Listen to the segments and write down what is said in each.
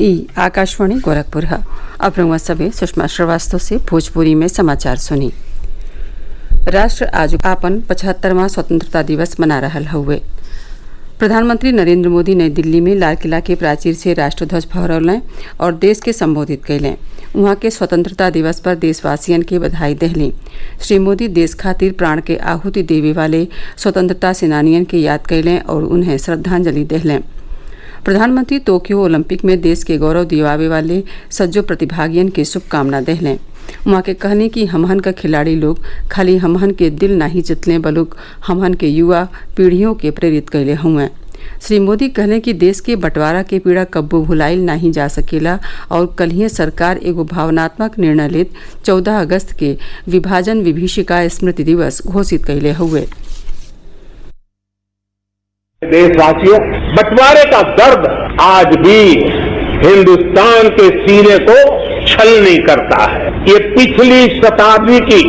ई आकाशवाणी गोरखपुर है। अब रउआ सभे सुषमा श्रीवास्तव से भोजपुरी में समाचार सुनी। राष्ट्र आज आपन 75वां स्वतंत्रता दिवस मना रहल हउवे। प्रधानमंत्री नरेंद्र मोदी नई दिल्ली में लाल किला के प्राचीर से राष्ट्रध्वज फहरौलें और देश के संबोधित कैलें। वहां के स्वतंत्रता दिवस पर देशवासियन के बधाई देहलीं। श्री मोदी देश खातिर प्राण के आहुति देवे वाले स्वतंत्रता सेनानियन के याद कैलें और उन्हें श्रद्धांजलि देहलें। प्रधानमंत्री टोक्यो ओलंपिक में देश के गौरव दिवावे वाले सज्जो प्रतिभागियन के शुभकामना देहलें। वहाँ के कहने कि हमहन का खिलाड़ी लोग खाली हमहन के दिल नहीं जितलें बलुक हमहन के युवा पीढ़ियों के प्रेरित कैले हुए। श्री मोदी कहले कि देश के बंटवारा के पीड़ा कब्बो भुलाइल नहीं जा सकेला और कल सरकार एगो भावनात्मक निर्णय लेत 14 अगस्त के विभाजन विभीषिका स्मृति दिवस घोषित कैले हुए। देशवासियों, बंटवारे का दर्द आज भी हिंदुस्तान के सीने को छलनी करता है। ये पिछली शताब्दी की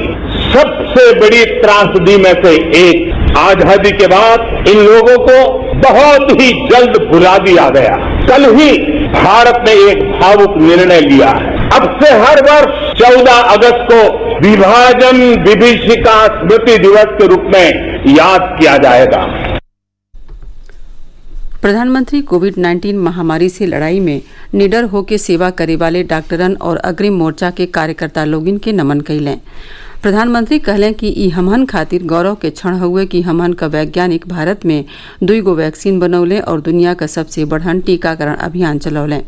सबसे बड़ी त्रासदी में से एक। आजादी के बाद इन लोगों को बहुत ही जल्द भुला दिया गया। कल ही भारत ने एक भावुक निर्णय लिया है। अब से हर वर्ष 14 अगस्त को विभाजन विभीषिका स्मृति दिवस के रूप में याद किया जाएगा। प्रधानमंत्री कोविड-19 महामारी से लड़ाई में निडर होकर सेवा करे वाले डॉक्टरन और अग्रिम मोर्चा के कार्यकर्ता लोगिन के नमन कैलें। प्रधानमंत्री कहलें कि ई हमहन खातिर गौरव के क्षण हुए कि हमहन का वैज्ञानिक भारत में 2 वैक्सीन बनौले और दुनिया का सबसे बड़हन टीकाकरण अभियान चलौलें।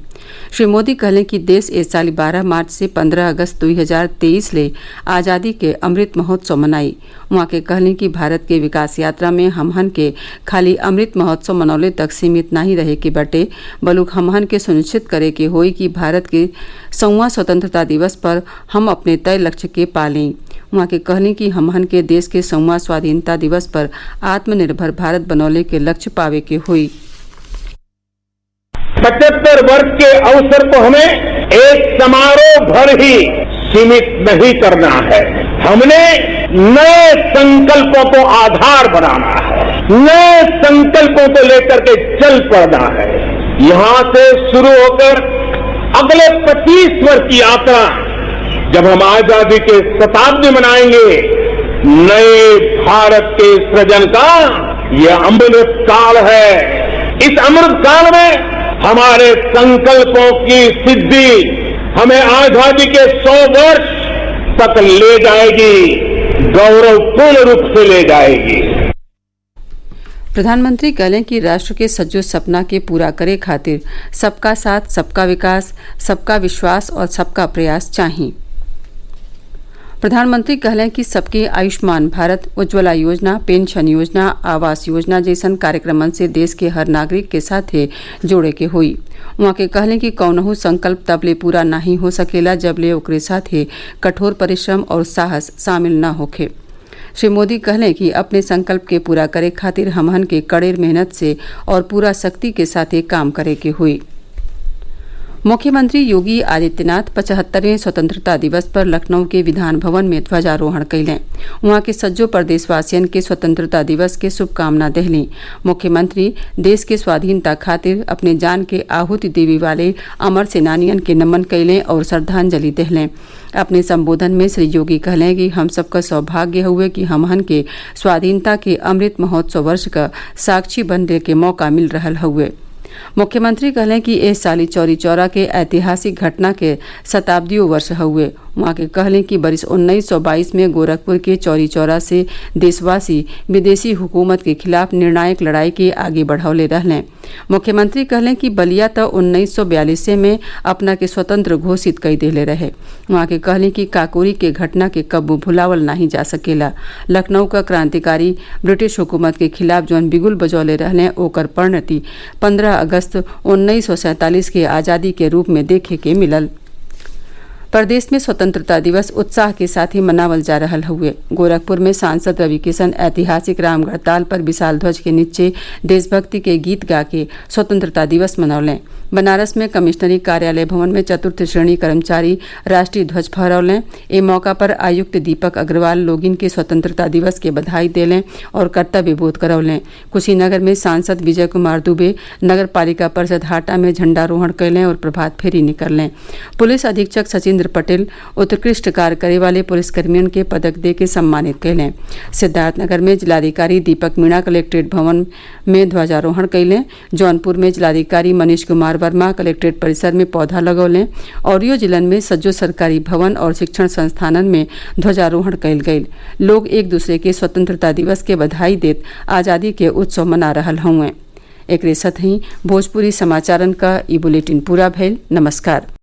श्री मोदी कहलें कि देश इस साल 12 मार्च से 15 अगस्त 2023 ले आज़ादी के अमृत महोत्सव मनाई। वहाँ के कहलें कि भारत के विकास यात्रा में हमहन के खाली अमृत महोत्सव मनौले तक सीमित नहीं रहे के बटे बलुक हमहन के सुनिश्चित करे के होई कि भारत के 100वां स्वतंत्रता दिवस पर हम अपने तय लक्ष्य के पालें। वहाँ के कहलें कि हमहन के देश के 100वां स्वाधीनता दिवस पर आत्मनिर्भर भारत बनौले के लक्ष्य पावे के हुई। 75 वर्ष के अवसर को हमें एक समारोह भर ही सीमित नहीं करना है। हमने नए संकल्पों को आधार बनाना है, नए संकल्पों को लेकर के चल पड़ना है। यहाँ से शुरू होकर अगले 25 वर्ष की यात्रा, जब हम आजादी के शताब्दी मनाएंगे, नए भारत के सृजन का यह अमृत काल है। इस अमृत काल में हमारे संकल्पों की सिद्धि हमें आजादी के 100 वर्ष तक ले जाएगी, गौरवपूर्ण रूप से ले जाएगी। प्रधानमंत्री कहलें कि राष्ट्र के सज्जो सपना के पूरा करे खातिर सबका साथ, सबका विकास, सबका विश्वास और सबका प्रयास चाहिए। प्रधानमंत्री कहलें कि सबके आयुष्मान भारत, उज्ज्वला योजना, पेंशन योजना, आवास योजना जैसन कार्यक्रमन से देश के हर नागरिक के साथे जोड़े के हुई। वहाँ के कहलें कि कौनहू संकल्प तबले पूरा नहीं हो सकेला जबले ओकरे साथे कठोर परिश्रम और साहस शामिल न होखे। श्री मोदी कहलें कि अपने संकल्प के पूरा करे खातिर हमहन के कड़ेर मेहनत से और पूरा शक्ति के साथे काम करे के हुई। मुख्यमंत्री योगी आदित्यनाथ 75वें स्वतंत्रता दिवस पर लखनऊ के विधान भवन में ध्वजारोहण कैलें। वहाँ के सज्जो प्रदेशवासियन के स्वतंत्रता दिवस के शुभकामना देहलीं। मुख्यमंत्री देश के स्वाधीनता खातिर अपने जान के आहुति देवे वाले अमर सेनानियन के नमन कैलें और श्रद्धांजलि देहलें। अपने संबोधन में श्री योगी कहलें कि हम सबका सौभाग्य हुए कि हमहन के स्वाधीनता के अमृत महोत्सव वर्ष का साक्षी बनने के मौका मिल रहल हुए। मुख्यमंत्री कहलें कि इस साली चौरी चौरा के ऐतिहासिक घटना के शताब्दियों वर्ष हुए। वहाँ के कहलें कि बरिस 1922 में गोरखपुर के चौरी चौरा से देशवासी विदेशी हुकूमत के खिलाफ निर्णायक लड़ाई के आगे बढ़ौले रहलें। मुख्यमंत्री कहलें कि बलिया तो 1942 में अपना के स्वतंत्र घोषित कई देले रहे। वहाँ के कहलें कि काकोरी के घटना के कब्बू भुलावल नहीं जा सकेला। लखनऊ का क्रांतिकारी ब्रिटिश हुकूमत के खिलाफ जौन बिगुल बजौले रहलें ओकर परिणति 15 अगस्त 1947 के आज़ादी के रूप में देखे के मिलल। प्रदेश में स्वतंत्रता दिवस उत्साह के साथ ही मनावल जा रहल हुए। गोरखपुर में सांसद रवि किशन ऐतिहासिक रामगढ़ ताल पर विशाल ध्वज के नीचे देशभक्ति के गीत गा के स्वतंत्रता दिवस मनौलें। बनारस में कमिश्नरी कार्यालय भवन में चतुर्थ श्रेणी कर्मचारी राष्ट्रीय ध्वज फहरौलें। ए मौका पर आयुक्त दीपक अग्रवाल लोगिन के स्वतंत्रता दिवस के बधाई देलें और कर्तव्य बोध करौलें। कुशीनगर में सांसद विजय कुमार दुबे नगर पालिका परिषद हाटा में झंडारोहण कैलें और प्रभात फेरी निकलें। पुलिस अधीक्षक सचिंद्र पटेल उत्कृष्ट कार्य करे वाले पुलिसकर्मियों के पदक दे के सम्मानित कैलें। सिद्धार्थनगर में जिलाधिकारी दीपक मीणा कलेक्ट्रेट भवन में ध्वजारोहण कैलें। जौनपुर में जिलाधिकारी मनीष कुमार वर्मा कलेक्ट्रेट परिसर में पौधा लगौलें। औरियो जिलन में सज्जो सरकारी भवन और शिक्षण संस्थानन में ध्वजारोहण कैल गई। लोग एक दूसरे के स्वतंत्रता दिवस के बधाई देत आज़ादी के उत्सव मना रहल हुए। एकरे साथ ही भोजपुरी समाचारन का ई बुलेटिन पूरा भइल। नमस्कार।